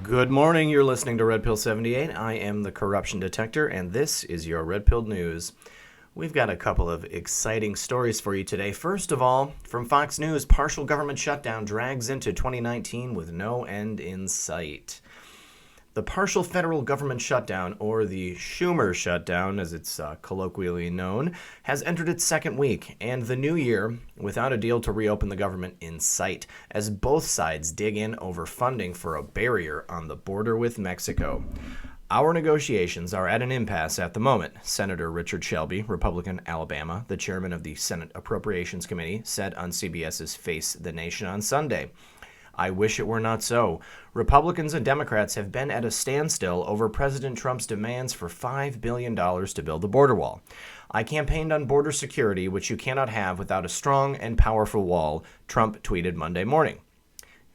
Good morning, you're listening to Red Pill 78. I am the corruption detector, and this is your Red Pill News. We've got a couple of exciting stories for you today. First of all, from Fox News, partial government shutdown drags into 2019 with no end in sight. The partial federal government shutdown, or the Schumer shutdown as it's colloquially known, has entered its second week, and the new year without a deal to reopen the government in sight, as both sides dig in over funding for a barrier on the border with Mexico. Our negotiations are at an impasse at the moment, Senator Richard Shelby, Republican, Alabama, the chairman of the Senate Appropriations Committee, said on CBS's Face the Nation on Sunday. I wish it were not so. Republicans and Democrats have been at a standstill over President Trump's demands for $5 billion to build the border wall. I campaigned on border security, which you cannot have without a strong and powerful wall, Trump tweeted Monday morning.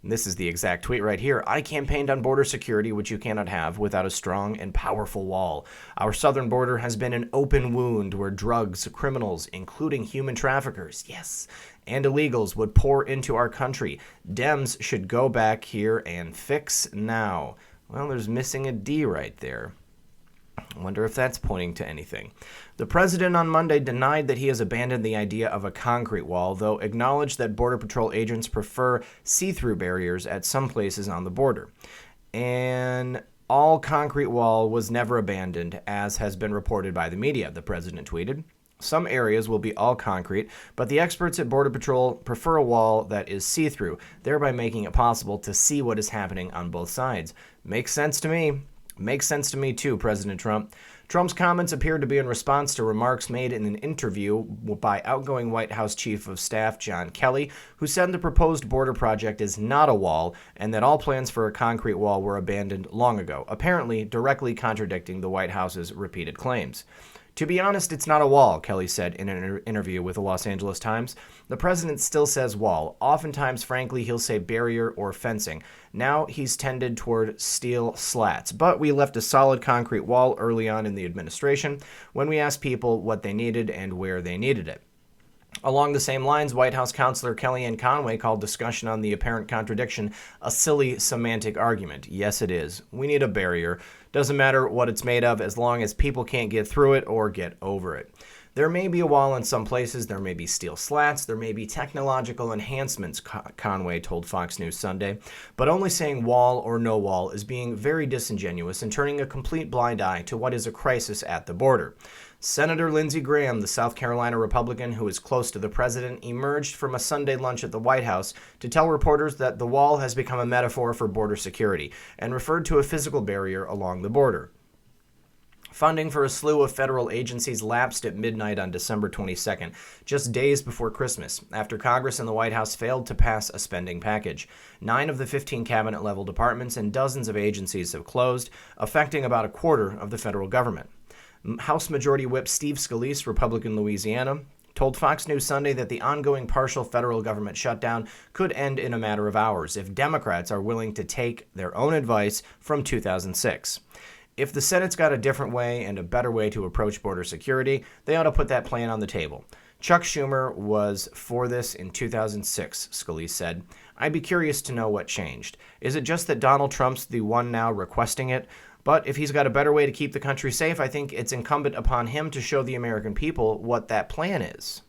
And this is the exact tweet right here. I campaigned on border security, which you cannot have without a strong and powerful wall. Our southern border has been an open wound where drugs, criminals, including human traffickers, yes, and illegals would pour into our country. Dems should go back here and fix now. Well, there's missing a D right there. I wonder if that's pointing to anything. The president on Monday denied that he has abandoned the idea of a concrete wall, though acknowledged that Border Patrol agents prefer see-through barriers at some places on the border. An all-concrete wall was never abandoned, as has been reported by the media, the president tweeted. Some areas will be all concrete, but the experts at Border Patrol prefer a wall that is see-through, thereby making it possible to see what is happening on both sides. Makes sense to me. Makes sense to me too, President Trump. Trump's comments appeared to be in response to remarks made in an interview by outgoing White House Chief of Staff John Kelly, who said the proposed border project is not a wall and that all plans for a concrete wall were abandoned long ago, apparently directly contradicting the White House's repeated claims. To be honest, it's not a wall, Kelly said in an interview with the Los Angeles Times. The president still says wall. Oftentimes, frankly, he'll say barrier or fencing. Now he's tended toward steel slats. But we left a solid concrete wall early on in the administration when we asked people what they needed and where they needed it. Along the same lines, White House counselor Kellyanne Conway called discussion on the apparent contradiction a silly semantic argument. Yes, it is. We need a barrier. Doesn't matter what it's made of as long as people can't get through it or get over it. There may be a wall in some places, there may be steel slats, there may be technological enhancements, Conway told Fox News Sunday, but only saying wall or no wall is being very disingenuous and turning a complete blind eye to what is a crisis at the border. Senator Lindsey Graham, the South Carolina Republican who is close to the president, emerged from a Sunday lunch at the White House to tell reporters that the wall has become a metaphor for border security and referred to a physical barrier along the border. Funding for a slew of federal agencies lapsed at midnight on December 22nd, just days before Christmas, after Congress and the White House failed to pass a spending package. 9 of the 15 cabinet-level departments and dozens of agencies have closed, affecting about a quarter of the federal government. House Majority Whip Steve Scalise, Republican Louisiana, told Fox News Sunday that the ongoing partial federal government shutdown could end in a matter of hours if Democrats are willing to take their own advice from 2006. If the Senate's got a different way and a better way to approach border security, they ought to put that plan on the table. Chuck Schumer was for this in 2006, Scalise said. I'd be curious to know what changed. Is it just that Donald Trump's the one now requesting it? But if he's got a better way to keep the country safe, I think it's incumbent upon him to show the American people what that plan is.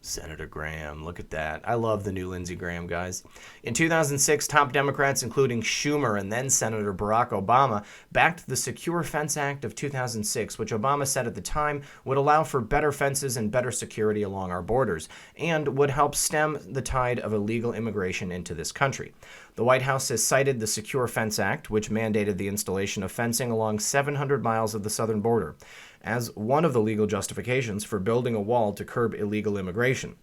Senator Graham, look at that. I love the new Lindsey Graham, guys. In 2006, top Democrats, including Schumer and then Senator Barack Obama, backed the Secure Fence Act of 2006, which Obama said at the time would allow for better fences and better security along our borders, and would help stem the tide of illegal immigration into this country. The White House has cited the Secure Fence Act, which mandated the installation of fencing along 700 miles of the southern border, as one of the legal justifications for building a wall to curb illegal immigration.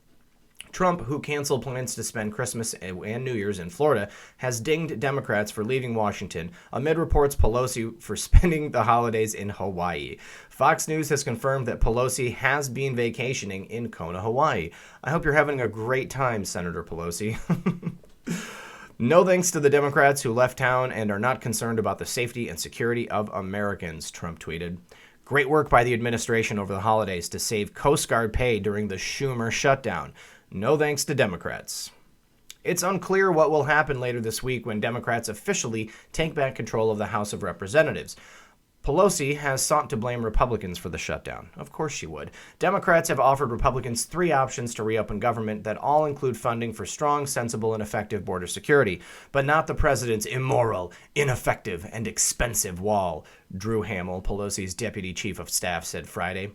Trump, who canceled plans to spend Christmas and New Year's in Florida, has dinged Democrats for leaving Washington, amid reports Pelosi for spending the holidays in Hawaii. Fox News has confirmed that Pelosi has been vacationing in Kona, Hawaii. I hope you're having a great time, Senator Pelosi. No thanks to the Democrats who left town and are not concerned about the safety and security of Americans, Trump tweeted. Great work by the administration over the holidays to save Coast Guard pay during the Schumer shutdown. No thanks to Democrats. It's unclear what will happen later this week when Democrats officially take back control of the House of Representatives. Pelosi has sought to blame Republicans for the shutdown. Of course she would. Democrats have offered Republicans 3 options to reopen government that all include funding for strong, sensible, and effective border security, but not the president's immoral, ineffective, and expensive wall, Drew Hamill, Pelosi's deputy chief of staff, said Friday.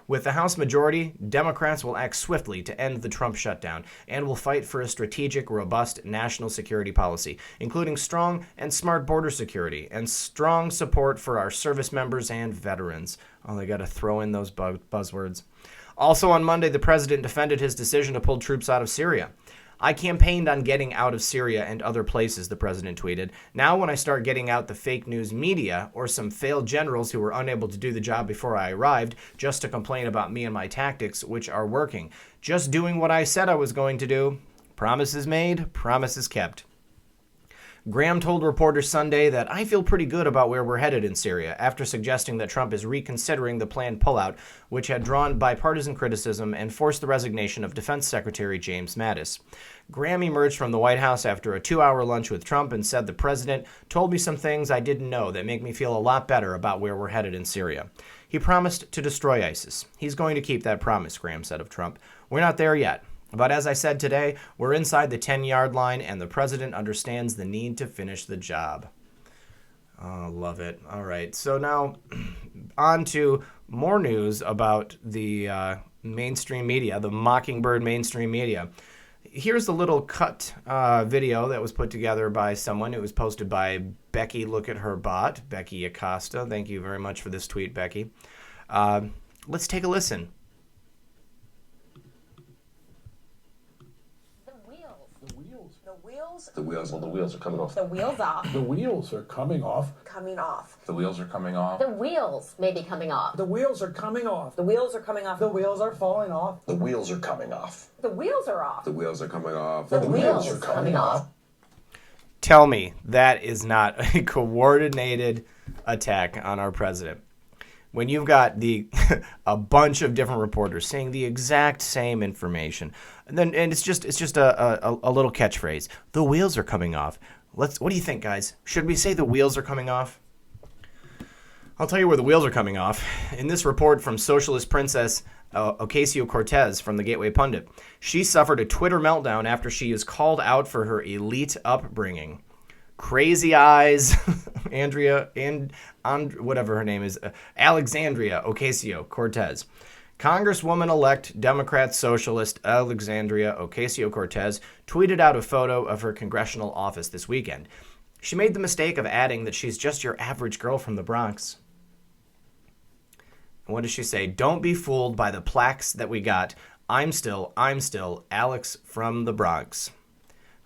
With the House majority, Democrats will act swiftly to end the Trump shutdown and will fight for a strategic, robust national security policy, including strong and smart border security and strong support for our service members and veterans. Oh, they got to throw in those buzzwords. Also on Monday, the president defended his decision to pull troops out of Syria. I campaigned on getting out of Syria and other places, the president tweeted. Now when I start getting out the fake news media or some failed generals who were unable to do the job before I arrived just to complain about me and my tactics, which are working. Just doing what I said I was going to do. Promises made, promises kept. Graham told reporters Sunday that I feel pretty good about where we're headed in Syria after suggesting that Trump is reconsidering the planned pullout, which had drawn bipartisan criticism and forced the resignation of Defense Secretary James Mattis. Graham emerged from the White House after a 2-hour lunch with Trump and said the president told me some things I didn't know that make me feel a lot better about where we're headed in Syria. He promised to destroy ISIS. He's going to keep that promise, Graham said of Trump. We're not there yet. But as I said today, we're inside the 10-yard line, and the president understands the need to finish the job. Oh, love it. All right. So now on to more news about the mainstream media, the Mockingbird mainstream media. Here's a little cut video that was put together by someone. It was posted by Becky Look at Her Bot, Becky Acosta. Thank you very much for this tweet, Becky. Let's take a listen. The wheels are coming off. The wheels off. The wheels are coming off. Coming off. The wheels are coming off. The wheels may be coming off. The wheels are coming off. The wheels are coming off. The wheels are falling off. The wheels are coming off. The wheels are off. The wheels are coming off. The wheels are coming off. Tell me that is not a coordinated attack on our president. When you've got a bunch of different reporters saying the exact same information, and it's just a little catchphrase. The wheels are coming off. What do you think, guys? Should we say the wheels are coming off? I'll tell you where the wheels are coming off. In this report from Socialist Princess Ocasio-Cortez from the Gateway Pundit, she suffered a Twitter meltdown after she is called out for her elite upbringing. Crazy Eyes, Andrea, and whatever her name is, Alexandria Ocasio-Cortez. Congresswoman-elect Democrat Socialist Alexandria Ocasio-Cortez tweeted out a photo of her congressional office this weekend. She made the mistake of adding that she's just your average girl from the Bronx. What does she say? Don't be fooled by the plaques that we got. I'm still Alex from the Bronx.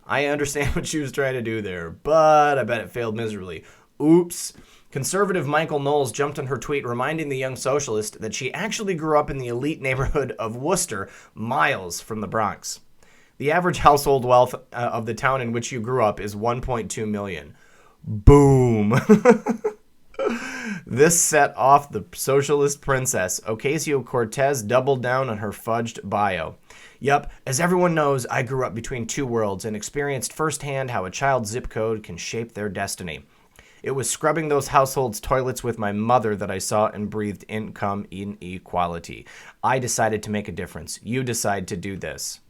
I understand what she was trying to do there, but I bet it failed miserably. Oops. Conservative Michael Knowles jumped on her tweet reminding the young socialist that she actually grew up in the elite neighborhood of Worcester, miles from the Bronx. The average household wealth of the town in which you grew up is $1.2 million. Boom. This set off the socialist princess. Ocasio-Cortez doubled down on her fudged bio. Yup, as everyone knows, I grew up between two worlds and experienced firsthand how a child's zip code can shape their destiny. It was scrubbing those households' toilets with my mother that I saw and breathed income inequality. I decided to make a difference. You decide to do this.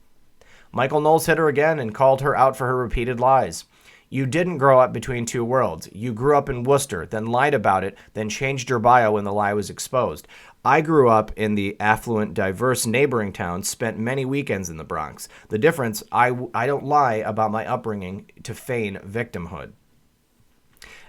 Michael Knowles hit her again and called her out for her repeated lies. You didn't grow up between two worlds. You grew up in Worcester, then lied about it, then changed your bio when the lie was exposed. I grew up in the affluent, diverse neighboring towns, spent many weekends in the Bronx. The difference, I don't lie about my upbringing to feign victimhood.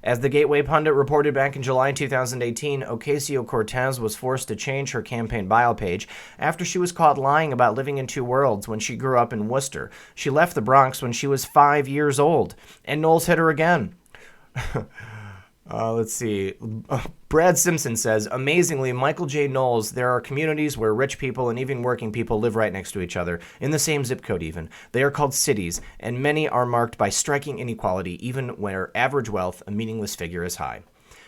As the Gateway Pundit reported back in July 2018, Ocasio-Cortez was forced to change her campaign bio page after she was caught lying about living in two worlds when she grew up in Worcester. She left the Bronx when she was 5 years old. And Knowles hit her again. Let's see. Brad Simpson says, amazingly, Michael J. Knowles, there are communities where rich people and even working people live right next to each other, in the same zip code even. They are called cities, and many are marked by striking inequality, even where average wealth, a meaningless figure, is high.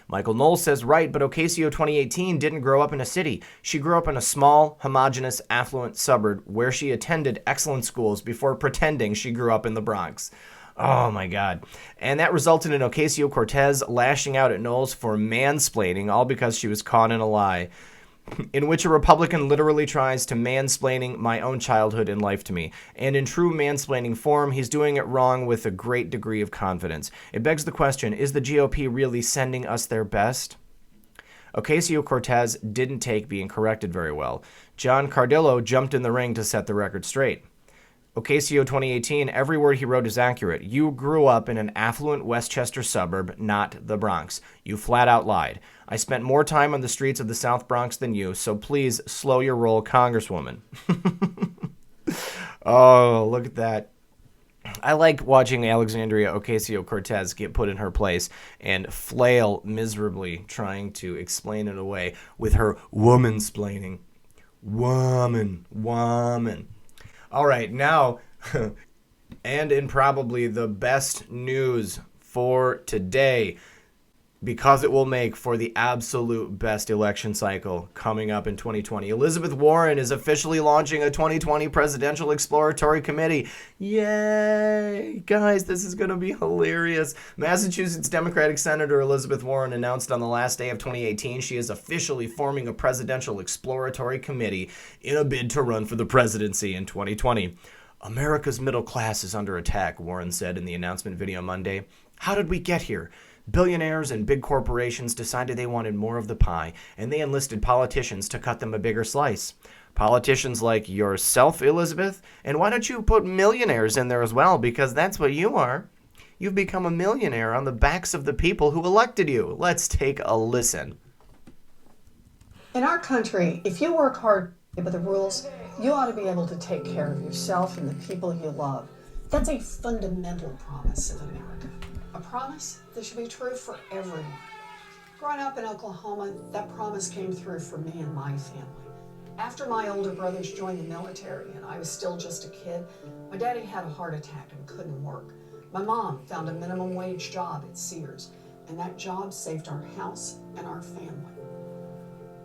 Michael Knowles says, right, but Ocasio 2018 didn't grow up in a city. She grew up in a small, homogenous, affluent suburb where she attended excellent schools before pretending she grew up in the Bronx. Oh my God. And that resulted in Ocasio-Cortez lashing out at Knowles for mansplaining, all because she was caught in a lie, in which a Republican literally tries to mansplaining my own childhood and life to me. And in true mansplaining form, he's doing it wrong with a great degree of confidence. It begs the question, is the GOP really sending us their best? Ocasio-Cortez didn't take being corrected very well. John Cardillo jumped in the ring to set the record straight. Ocasio 2018, every word he wrote is accurate. You grew up in an affluent Westchester suburb, not the Bronx. You flat out lied. I spent more time on the streets of the South Bronx than you, so please slow your roll, Congresswoman. Oh, look at that. I like watching Alexandria Ocasio-Cortez get put in her place and flail miserably trying to explain it away with her woman-splaining. Woman. All right, now, and in probably the best news for today, because it will make for the absolute best election cycle coming up in 2020. Elizabeth Warren is officially launching a 2020 Presidential Exploratory Committee. Yay! Guys, this is going to be hilarious. Massachusetts Democratic Senator Elizabeth Warren announced on the last day of 2018 she is officially forming a Presidential Exploratory Committee in a bid to run for the presidency in 2020. America's middle class is under attack, Warren said in the announcement video Monday. How did we get here? Billionaires and big corporations decided they wanted more of the pie, and they enlisted politicians to cut them a bigger slice. Politicians like yourself, Elizabeth? And why don't you put millionaires in there as well, because that's what you are. You've become a millionaire on the backs of the people who elected you. Let's take a listen. In our country, if you work hard by the rules, you ought to be able to take care of yourself and the people you love. That's a fundamental promise of America. A promise that should be true for everyone. Growing up in Oklahoma, that promise came through for me and my family. After my older brothers joined the military and I was still just a kid, my daddy had a heart attack and couldn't work. My mom found a minimum wage job at Sears, and that job saved our house and our family.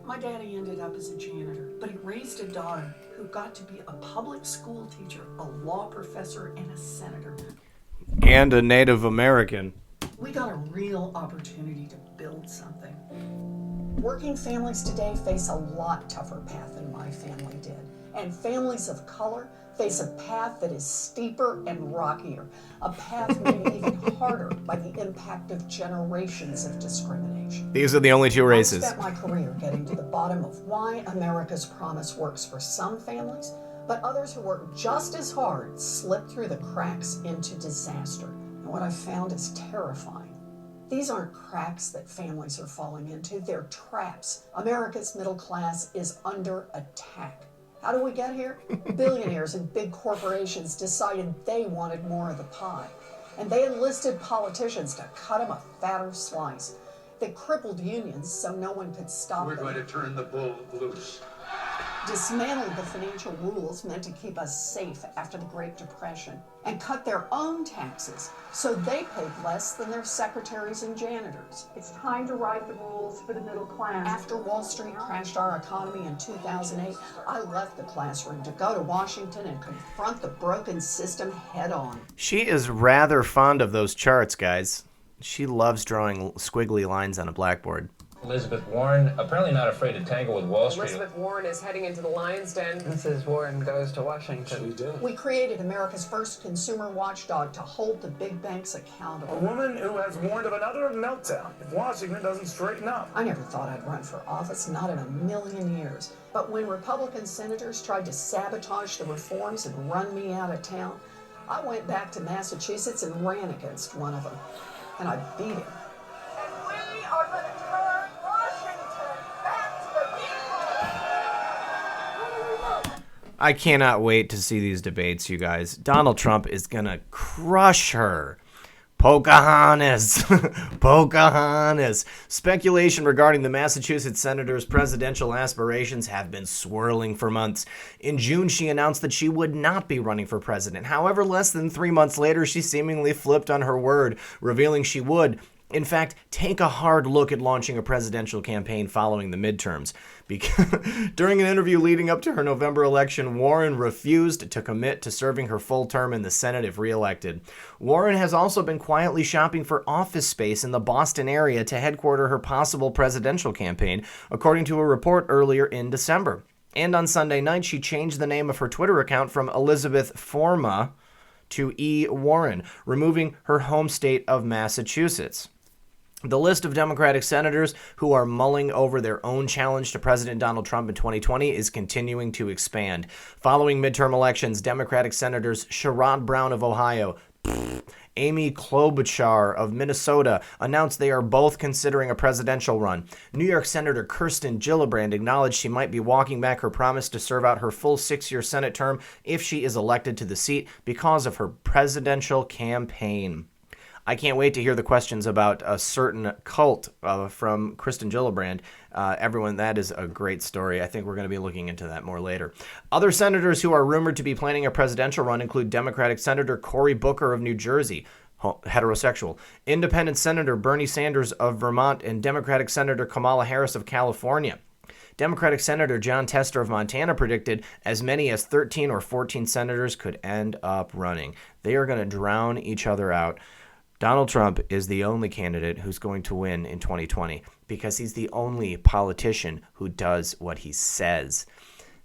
My daddy ended up as a janitor, but he raised a daughter who got to be a public school teacher, a law professor, and a senator. And a Native American. We got a real opportunity to build something. Working families today face a lot tougher path than my family did. And families of color face a path that is steeper and rockier. A path made even harder by the impact of generations of discrimination. These are the only two races. I spent my career getting to the bottom of why America's promise works for some families, but others who work just as hard slip through the cracks into disaster. And what I found is terrifying. These aren't cracks that families are falling into, they're traps. America's middle class is under attack. How do we get here? Billionaires and big corporations decided they wanted more of the pie. And they enlisted politicians to cut them a fatter slice. They crippled unions so no one could stop them. We're going to turn the bull loose. Dismantled the financial rules meant to keep us safe after the Great Depression, and cut their own taxes so they paid less than their secretaries and janitors. It's time to write the rules for the middle class. After Wall Street crashed our economy in 2008, I left the classroom to go to Washington and confront the broken system head on. She is rather fond of those charts, guys. She loves drawing squiggly lines on a blackboard. Elizabeth Warren, apparently not afraid to tangle with Wall Street. Elizabeth Warren is heading into the lion's den. Mrs. Warren goes to Washington. We did. We created America's first consumer watchdog to hold the big banks accountable. A woman who has warned of another meltdown if Washington doesn't straighten up. I never thought I'd run for office, not in a million years. But when Republican senators tried to sabotage the reforms and run me out of town, I went back to Massachusetts and ran against one of them. And I beat him. And we are going to turn Washington back to the people. I cannot wait to see these debates, you guys. Donald Trump is going to crush her. Pocahontas. Pocahontas. Speculation regarding the Massachusetts senator's presidential aspirations have been swirling for months. In June, she announced that she would not be running for president. However, less than 3 months later, she seemingly flipped on her word, revealing she would. In fact, take a hard look at launching a presidential campaign following the midterms. Because during an interview leading up to her November election, Warren refused to commit to serving her full term in the Senate if reelected. Warren has also been quietly shopping for office space in the Boston area to headquarter her possible presidential campaign, according to a report earlier in December. And on Sunday night, she changed the name of her Twitter account from Elizabeth Forma to E. Warren, removing her home state of Massachusetts. The list of Democratic senators who are mulling over their own challenge to President Donald Trump in 2020 is continuing to expand. Following midterm elections, Democratic Senators Sherrod Brown of Ohio, Amy Klobuchar of Minnesota announced they are both considering a presidential run. New York Senator Kirsten Gillibrand acknowledged she might be walking back her promise to serve out her full 6-year Senate term if she is elected to the seat because of her presidential campaign. I can't wait to hear the questions about a certain cult from Kristen Gillibrand. Everyone, that is a great story. I think we're going to be looking into that more later. Other senators who are rumored to be planning a presidential run include Democratic Senator Cory Booker of New Jersey, heterosexual, Independent Senator Bernie Sanders of Vermont, and Democratic Senator Kamala Harris of California. Democratic Senator John Tester of Montana predicted as many as 13 or 14 senators could end up running. They are going to drown each other out. Donald Trump is the only candidate who's going to win in 2020 because he's the only politician who does what he says.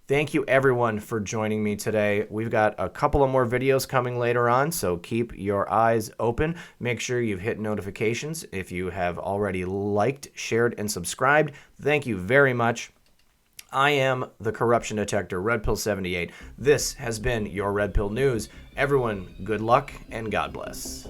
Thank you, everyone, for joining me today. We've got a couple of more videos coming later on, so keep your eyes open. Make sure you've hit notifications if you have already liked, shared, and subscribed. Thank you very much. I am the Corruption Detector, Red Pill 78. This has been your Red Pill News. Everyone, good luck and God bless.